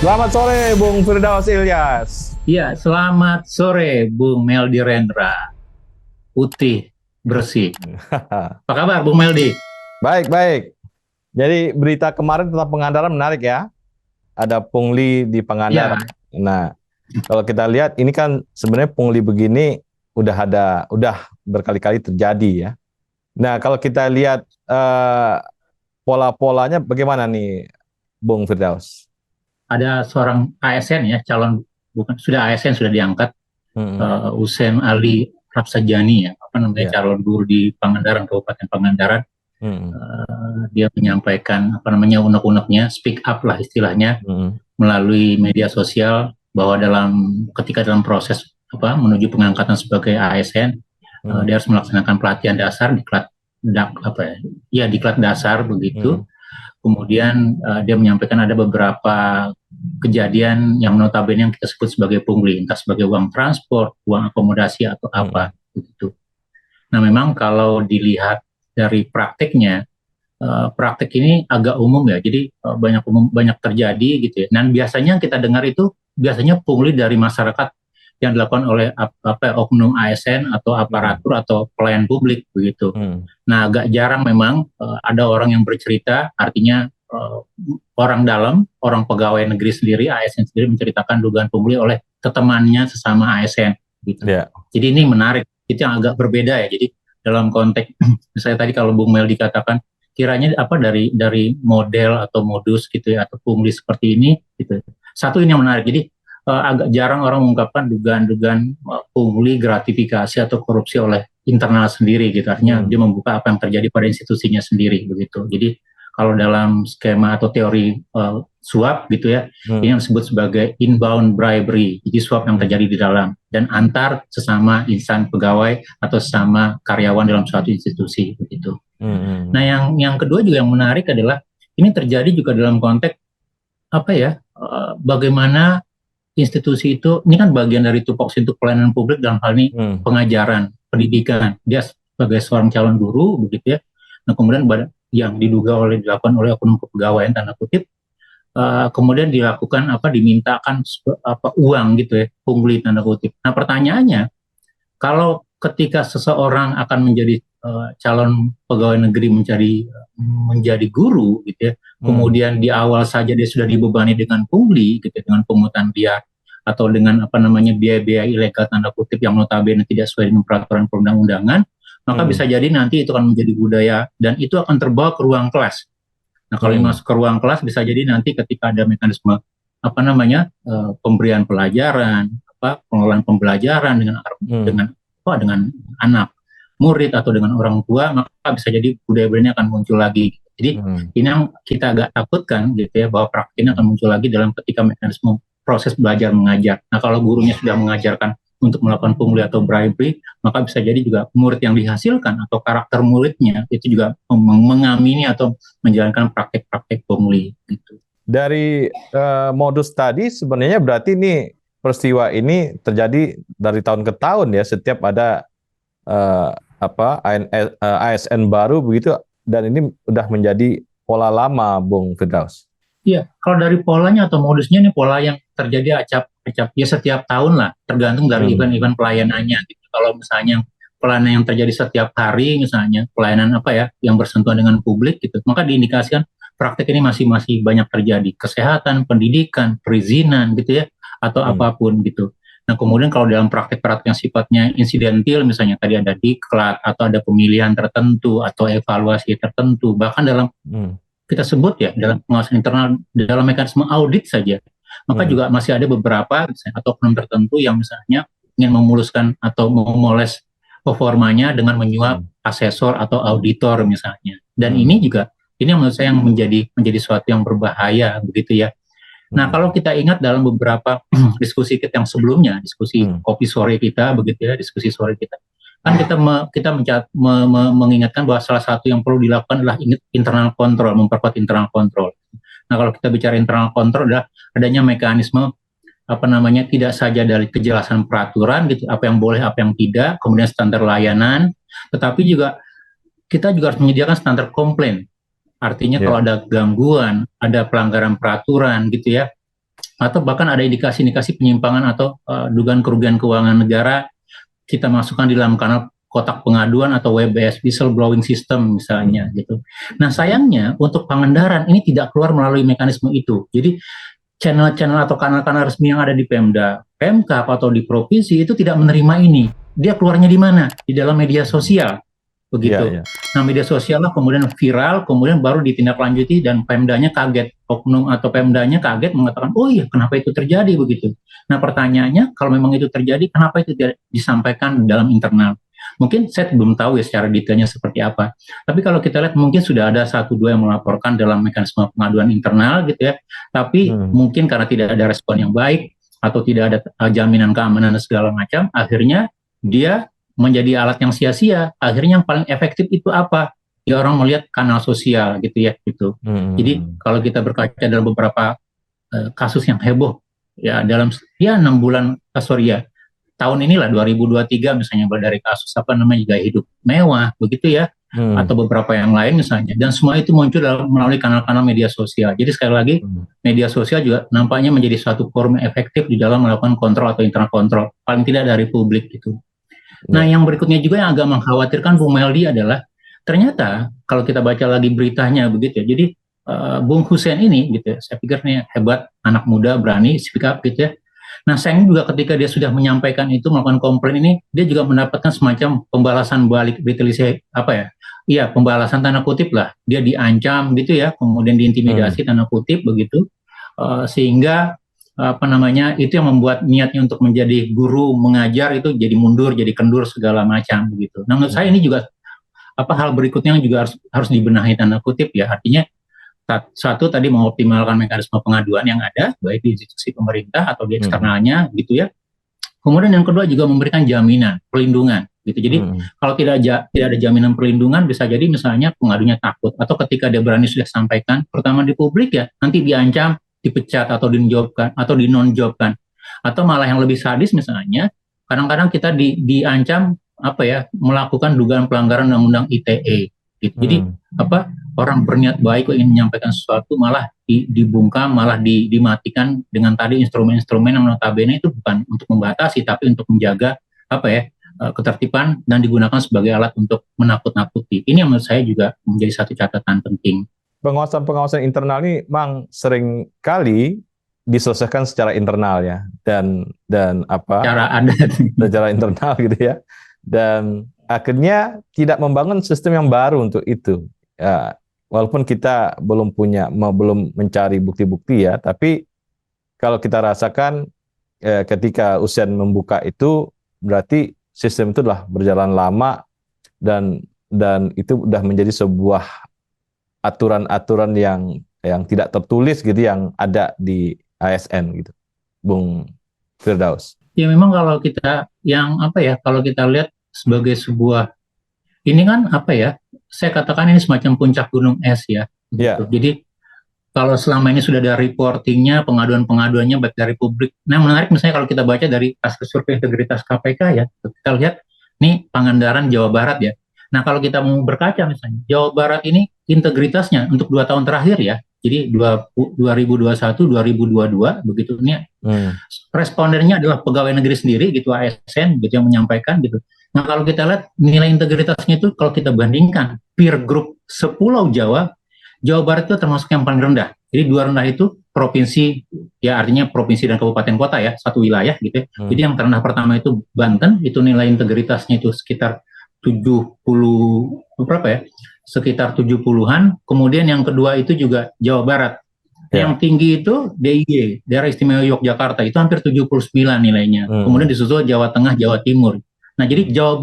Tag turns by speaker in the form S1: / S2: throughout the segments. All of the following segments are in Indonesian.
S1: Selamat sore, Bung Firdaus Ilyas.
S2: Ya, selamat sore Bung Meldi Rendra. Putih, bersih. Apa kabar Bung Meldi?
S1: Baik, baik. Jadi berita kemarin tentang Pangandaran menarik ya. Ada pungli di Pangandaran.
S2: Ya,
S1: Nah, kalau kita lihat ini kan sebenarnya pungli begini udah berkali-kali terjadi ya. Nah, kalau kita lihat pola-polanya bagaimana nih, Bung Firdaus?
S2: ada seorang ASN ya, sudah ASN sudah diangkat,
S1: Hmm,
S2: Usen Ali Rapsajani ya,
S1: ya.
S2: calon guru di Pangandaran, Kabupaten Pangandaran.
S1: Hmm,
S2: Dia menyampaikan unek-uneknya, speak up lah istilahnya,
S1: hmm,
S2: melalui media sosial bahwa ketika dalam proses menuju pengangkatan sebagai ASN,
S1: hmm,
S2: dia harus melaksanakan pelatihan dasar di klat dasar begitu.
S1: hmm,
S2: Kemudian dia menyampaikan ada beberapa kejadian yang notabene yang kita sebut sebagai pungli, entah sebagai uang transport, uang akomodasi atau
S1: hmm,
S2: apa begitu. Nah, memang kalau dilihat dari prakteknya, praktek ini agak umum ya, jadi banyak terjadi gitu ya. Dan biasanya kita dengar itu biasanya pungli dari masyarakat yang dilakukan oleh oknum ASN atau
S1: hmm,
S2: aparatur atau pelayan publik begitu.
S1: hmm,
S2: Nah, agak jarang memang ada orang yang bercerita, artinya orang dalam, orang pegawai negeri sendiri, ASN sendiri menceritakan dugaan pungli oleh temannya sesama ASN gitu.
S1: ya.
S2: Jadi ini menarik, itu yang agak berbeda ya. Jadi dalam konteks misalnya tadi kalau Bung Mel dikatakan kiranya dari model atau modus gitu ya atau pungli seperti ini gitu. Satu ini yang menarik. Jadi agak jarang orang mengungkapkan dugaan-dugaan pungli, gratifikasi atau korupsi oleh internal sendiri gitu. Artinya dia
S1: Hmm,
S2: membuka apa yang terjadi pada institusinya sendiri begitu. Jadi kalau dalam skema atau teori suap gitu ya, ini
S1: hmm,
S2: yang disebut sebagai inbound bribery. Jadi suap yang
S1: hmm,
S2: terjadi di dalam dan antar sesama insan pegawai atau sesama karyawan dalam suatu institusi begitu.
S1: hmm,
S2: Nah,
S1: hmm,
S2: yang kedua juga yang menarik adalah ini terjadi juga dalam konteks bagaimana institusi itu ini kan bagian dari tupoksi untuk pelayanan publik dalam hal ini
S1: hmm,
S2: pengajaran, pendidikan. Dia sebagai seorang calon guru begitu ya. Nah, kemudian yang dilakukan oleh oknum kepegawaian tanda kutip kemudian dimintakan uang gitu ya, pungli tanda kutip. Nah, pertanyaannya kalau ketika seseorang akan menjadi calon pegawai negeri menjadi guru gitu ya,
S1: hmm,
S2: kemudian di awal saja dia sudah dibebani dengan pungli gitu ya, dengan pungutan biaya atau dengan biaya-biaya ilegal tanda kutip yang notabene tidak sesuai dengan peraturan perundang-undangan, maka bisa
S1: hmm,
S2: jadi nanti itu akan menjadi budaya dan itu akan terbawa ke ruang kelas. Nah, kalau
S1: hmm,
S2: masuk ke ruang kelas bisa jadi nanti ketika ada mekanisme pemberian pelajaran, pengelolaan pembelajaran
S1: hmm,
S2: dengan dengan anak murid atau dengan orang tua, maka bisa jadi budaya-budaya ini akan muncul lagi. Jadi
S1: hmm,
S2: ini yang kita agak takutkan gitu ya, bahwa praktik ini akan muncul lagi dalam ketika mekanisme proses belajar mengajar. Nah, kalau gurunya sudah mengajarkan untuk melakukan pungli atau bribery, maka bisa jadi juga murid yang dihasilkan atau karakter muridnya itu juga mengamini atau menjalankan praktek-praktek pungli gitu.
S1: Dari modus tadi sebenarnya berarti ini peristiwa ini terjadi dari tahun ke tahun ya, setiap ada eh, ASN baru begitu, dan ini udah menjadi pola lama, Bung Firdaus.
S2: Iya, kalau dari polanya atau modusnya ini pola yang terjadi acap-acap ya setiap tahun lah, tergantung dari
S1: Hmm,
S2: event-event pelayanannya gitu. Kalau misalnya pelayanan yang terjadi setiap hari misalnya pelayanan yang bersentuhan dengan publik gitu, maka diindikasikan praktek ini masih masih banyak terjadi. Kesehatan, pendidikan, perizinan gitu ya atau
S1: hmm,
S2: apapun gitu. Nah, kemudian kalau dalam praktek-praktek yang sifatnya insidentil misalnya tadi ada diklat atau ada pemilihan tertentu atau evaluasi tertentu, bahkan dalam
S1: hmm,
S2: kita sebut ya dalam pengawasan internal dalam mekanisme audit saja, maka
S1: hmm,
S2: juga masih ada beberapa misalnya, atau oknum tertentu yang misalnya ingin memuluskan atau memoles performanya dengan menyuap
S1: hmm,
S2: asesor atau auditor misalnya. Dan
S1: hmm,
S2: ini juga ini menurut saya yang menjadi suatu yang berbahaya begitu ya. Nah,
S1: hmm,
S2: kalau kita ingat dalam beberapa diskusi kita yang sebelumnya, diskusi
S1: hmm,
S2: kopi sore kita begitu ya, diskusi sore kita kan mengingatkan bahwa salah satu yang perlu dilakukan adalah internal kontrol, memperkuat internal kontrol. Nah, kalau kita bicara internal kontrol adalah adanya mekanisme tidak saja dari kejelasan peraturan gitu, apa yang boleh, apa yang tidak, kemudian standar layanan, tetapi juga kita juga harus menyediakan standar komplain. Artinya kalau
S1: ya,
S2: ada gangguan, ada pelanggaran peraturan gitu ya, atau bahkan ada indikasi-indikasi penyimpangan atau dugaan kerugian keuangan negara, kita masukkan di dalam kanal kotak pengaduan atau WBS, whistleblowing system misalnya gitu. Nah sayangnya untuk Pangandaran ini tidak keluar melalui mekanisme itu. Jadi channel-channel atau kanal-kanal resmi yang ada di Pemda, Pemkab atau di provinsi itu tidak menerima ini. Dia keluarnya di mana? Di dalam media sosial, begitu. Nah media sosial lah kemudian viral, kemudian baru ditindaklanjuti dan Pemdanya kaget, oknum atau Pemdanya kaget mengatakan, oh iya kenapa itu terjadi begitu. Nah pertanyaannya kalau memang itu terjadi, kenapa itu tidak disampaikan dalam internal? Mungkin saya belum tahu ya secara detailnya seperti apa. Tapi kalau kita lihat mungkin sudah ada 1-2 yang melaporkan dalam mekanisme pengaduan internal gitu ya. Tapi mungkin karena tidak ada respon yang baik atau tidak ada jaminan keamanan dan segala macam, akhirnya dia menjadi alat yang sia-sia. Akhirnya yang paling efektif itu apa? Ya orang melihat kanal sosial gitu ya gitu. Jadi kalau kita berkaca dalam beberapa kasus yang heboh ya dalam 6 bulan tahun inilah 2023 misalnya dari kasus gaya hidup mewah begitu ya atau beberapa yang lain misalnya, dan semua itu muncul melalui kanal-kanal media sosial. Jadi sekali lagi media sosial juga nampaknya menjadi suatu forum efektif di dalam melakukan kontrol atau internal kontrol paling tidak dari publik gitu. Nah yang berikutnya juga yang agak mengkhawatirkan Bung Meldi adalah ternyata kalau kita baca lagi beritanya begitu ya, jadi Bung Hussein ini gitu ya, saya pikir nih hebat, anak muda berani speak up gitu ya. Nah sayangnya juga ketika dia sudah menyampaikan itu, melakukan komplain ini, dia juga mendapatkan semacam pembalasan balik, pembalasan tanda kutip lah, dia diancam gitu ya, kemudian diintimidasi tanda kutip begitu, sehingga itu yang membuat niatnya untuk menjadi guru mengajar itu jadi mundur, jadi kendur segala macam begitu. Nah menurut saya ini juga hal berikutnya yang juga harus dibenahi tanda kutip ya, artinya satu tadi mengoptimalkan mekanisme pengaduan yang ada baik di institusi pemerintah atau di eksternalnya gitu ya. Kemudian yang kedua juga memberikan jaminan perlindungan gitu. Jadi kalau tidak ada jaminan perlindungan, bisa jadi misalnya pengadunya takut, atau ketika dia berani sudah sampaikan pertama di publik ya nanti diancam, dipecat atau dinonjobkan atau dinonjobkan, atau malah yang lebih sadis misalnya kadang-kadang kita diancam melakukan dugaan pelanggaran undang-undang ITE gitu. Jadi orang berniat baik ingin menyampaikan sesuatu malah dibungkam, malah dimatikan dengan tadi instrumen-instrumen yang notabene itu bukan untuk membatasi tapi untuk menjaga ketertiban dan digunakan sebagai alat untuk menakut-nakuti. Ini yang menurut saya juga menjadi satu catatan penting.
S1: Pengawasan internal ini memang sering kali diselesaikan secara internal ya, dan secara internal gitu ya, dan akhirnya tidak membangun sistem yang baru untuk itu. Ya, walaupun kita belum mencari bukti-bukti ya, tapi kalau kita rasakan ketika Hussein membuka itu berarti sistem itu telah berjalan lama dan itu sudah menjadi sebuah aturan-aturan yang tidak tertulis gitu yang ada di ASN gitu, Bung Firdaus.
S2: Ya memang kalau kita kalau kita lihat sebagai sebuah ini kan saya katakan ini semacam puncak gunung es ya. Gitu. Jadi kalau selama ini sudah ada reportingnya, pengaduan-pengaduannya baik dari publik. Nah menarik misalnya kalau kita baca dari hasil survei integritas KPK ya, kita lihat nih Pangandaran Jawa Barat ya. Nah kalau kita mau berkaca misalnya Jawa Barat ini integritasnya untuk 2 tahun terakhir ya, jadi 2021-2022 begitu ini respondennya adalah pegawai negeri sendiri gitu, ASN gitu yang menyampaikan gitu. Nah kalau kita lihat nilai integritasnya itu kalau kita bandingkan peer group sepulau Jawa Barat itu termasuk yang paling rendah. Jadi 2 rendah itu provinsi, ya artinya provinsi dan kabupaten kota ya, satu wilayah gitu ya. Jadi yang terendah pertama itu Banten, itu nilai integritasnya itu sekitar 70 sekitar 70-an. Kemudian yang kedua itu juga Jawa Barat. Yang tinggi itu DIY, Daerah Istimewa Yogyakarta, itu hampir 79 nilainya. Kemudian disusul Jawa Tengah, Jawa Timur. Nah, jadi Jawa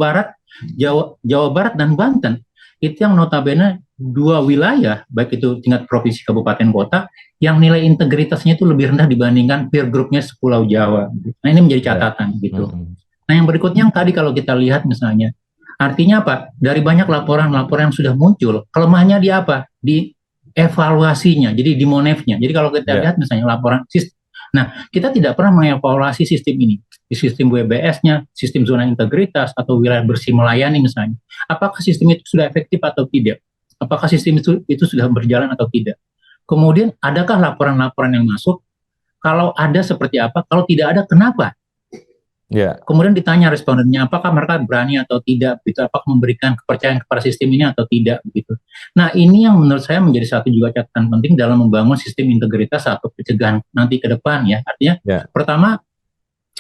S2: Barat dan Banten itu yang notabene 2 wilayah, baik itu tingkat provinsi, kabupaten, kota, yang nilai integritasnya itu lebih rendah dibandingkan peer group-nya sepulau Jawa. Nah, ini menjadi catatan gitu. Nah, yang berikutnya yang tadi kalau kita lihat misalnya, artinya apa? Dari banyak laporan-laporan yang sudah muncul, kelemahannya di apa? Di evaluasinya, jadi di monefnya. Jadi kalau kita lihat misalnya laporan sistem, nah kita tidak pernah mengevaluasi sistem ini, di sistem WBS-nya, sistem zona integritas atau wilayah bersih melayani misalnya. Apakah sistem itu sudah efektif atau tidak? Apakah sistem itu sudah berjalan atau tidak? Kemudian adakah laporan-laporan yang masuk Kalau ada seperti apa, kalau tidak ada kenapa?
S1: Ya.
S2: Kemudian ditanya respondennya apakah mereka berani atau tidak, gitu, apakah memberikan kepercayaan kepada sistem ini atau tidak, begitu. Nah, ini yang menurut saya menjadi satu juga catatan penting dalam membangun sistem integritas atau pencegahan nanti ke depan ya. Artinya, pertama,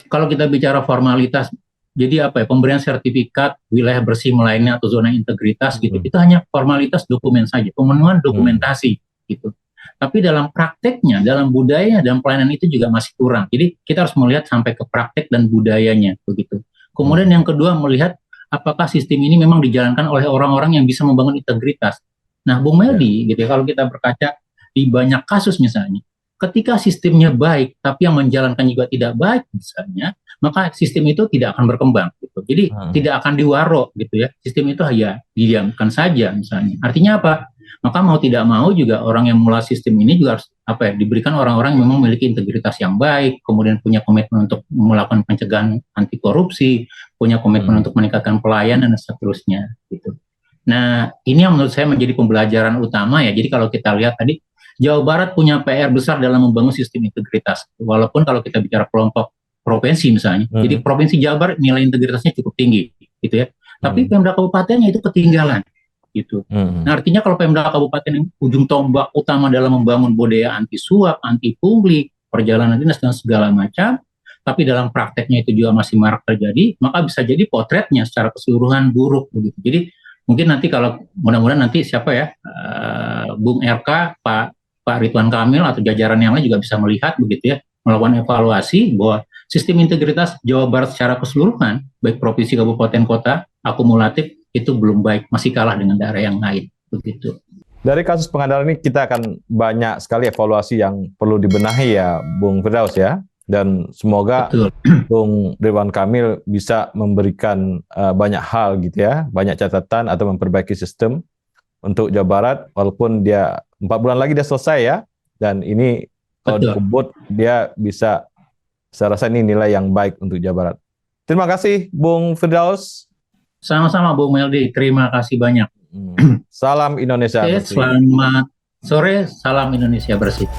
S2: kalau kita bicara formalitas, jadi apa ya, pemberian sertifikat wilayah bersih lainnya atau zona integritas gitu, itu hanya formalitas dokumen saja, pemenuhan dokumentasi gitu. Tapi dalam prakteknya, dalam budayanya, dalam pelayanan itu juga masih kurang. Jadi kita harus melihat sampai ke praktek dan budayanya begitu. Kemudian yang kedua, melihat apakah sistem ini memang dijalankan oleh orang-orang yang bisa membangun integritas. Nah, Bung Meldi, gitu ya, kalau kita berkaca di banyak kasus misalnya, ketika sistemnya baik, tapi yang menjalankan juga tidak baik misalnya, maka sistem itu tidak akan berkembang. Gitu. Jadi tidak akan diwaro, gitu ya. Sistem itu hanya didiamkan saja misalnya. Artinya apa? Maka mau tidak mau juga orang yang mulai sistem ini juga harus diberikan orang-orang yang memang memiliki integritas yang baik, kemudian punya komitmen untuk melakukan pencegahan anti korupsi, punya komitmen untuk meningkatkan pelayanan dan seterusnya gitu. Nah, ini yang menurut saya menjadi pembelajaran utama ya. Jadi kalau kita lihat tadi, Jawa Barat punya PR besar dalam membangun sistem integritas. Walaupun kalau kita bicara kelompok provinsi misalnya, jadi provinsi Jawa Barat nilai integritasnya cukup tinggi gitu ya. Tapi Pemda kabupatennya itu ketinggalan. Gitu. Nah, artinya kalau Pemda Kabupaten ujung tombak utama dalam membangun budaya anti suap, anti pungli, perjalanan dinas dan segala macam, tapi dalam prakteknya itu juga masih marak terjadi, maka bisa jadi potretnya secara keseluruhan buruk begitu. Jadi mungkin nanti kalau mudah-mudahan nanti siapa ya, Bung RK, Pak Ridwan Kamil atau jajaran yang lain juga bisa melihat begitu ya, melakukan evaluasi bahwa sistem integritas Jawa Barat secara keseluruhan, baik provinsi, kabupaten, kota, akumulatif itu belum baik, masih kalah dengan daerah yang lain begitu.
S1: Dari kasus Pangandaran ini kita akan banyak sekali evaluasi yang perlu dibenahi ya, Bung Firdaus ya. Dan semoga Bung Ridwan Kamil bisa memberikan banyak hal gitu ya, banyak catatan atau memperbaiki sistem untuk Jawa Barat, walaupun dia 4 bulan lagi dia selesai ya. Dan ini kalau dikebut dia bisa, saya rasa ini nilai yang baik untuk Jawa Barat. Terima kasih Bung Firdaus.
S2: Sama-sama Bung Meldi, terima kasih banyak.
S1: Salam Indonesia bersih.
S2: Selamat sore, salam Indonesia bersih.